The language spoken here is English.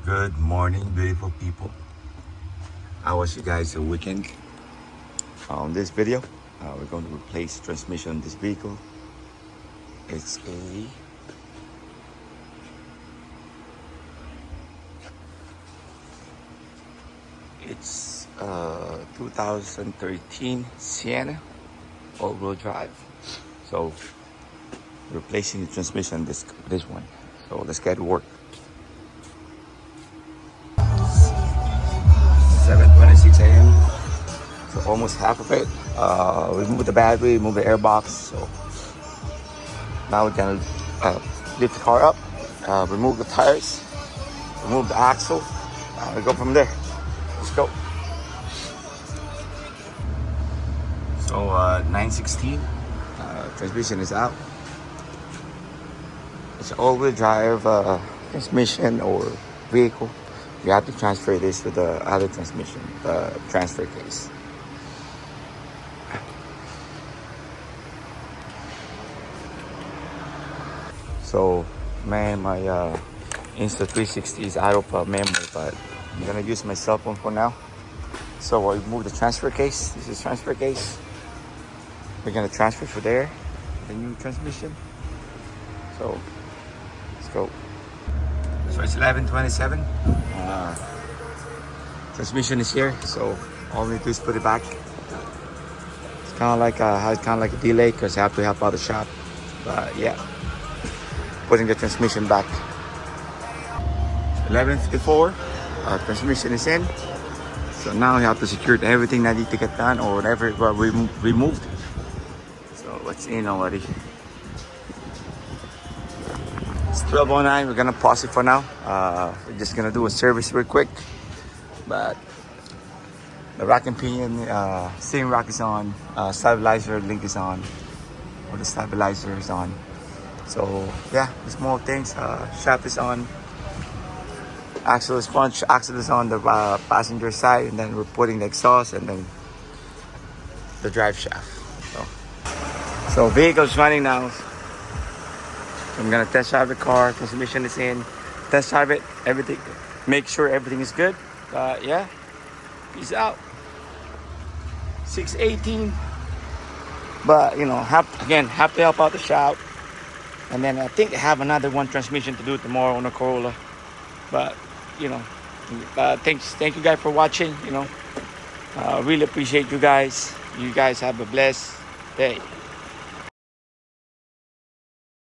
Good morning, beautiful people. How was you guys' weekend? On this video, we're going to replace transmission on this vehicle. It's a 2013 Sienna all-wheel drive. So replacing the transmission this one. So let's get to work. 7:26 a.m. So almost half of it. Remove the battery, remove the airbox. So now we're gonna lift the car up, remove the tires, remove the axle. We go from there. Let's go. So 9:16. Transmission is out. It's an all-wheel drive transmission or vehicle. You have to transfer this to the other transmission, the transfer case. So, man, my Insta360 is out of memory, but I'm gonna use my cell phone for now. So I move the transfer case. This is transfer case. We're gonna transfer for there, the new transmission. So, let's go. So it's 11:27. Transmission is here, so all we need to do is put it back. It's kind of like a delay because I have to help out the shop. But yeah, putting the transmission back. 11:54. Transmission is in. So now we have to secure everything that needs to get done or whatever we removed. So it's in already. It's 12:09. We're gonna pause it for now. We're just gonna do a service real quick. But the rack and pinion, steering rack is on, stabilizer link is on, or the stabilizer is on. So yeah, the small things. Shaft is on. Axle is front. Axle is on the passenger side, and then we're putting the exhaust and then the drive shaft. So vehicle's running now. I'm gonna test drive the car. Transmission is in. Test drive it. Everything. Make sure everything is good. Yeah. Peace out. 6:18. But you know, have to help out the shop. And then I think they have another one transmission to do tomorrow on the Corolla. But you know, thank you guys for watching. You know, really appreciate you guys. You guys have a blessed day.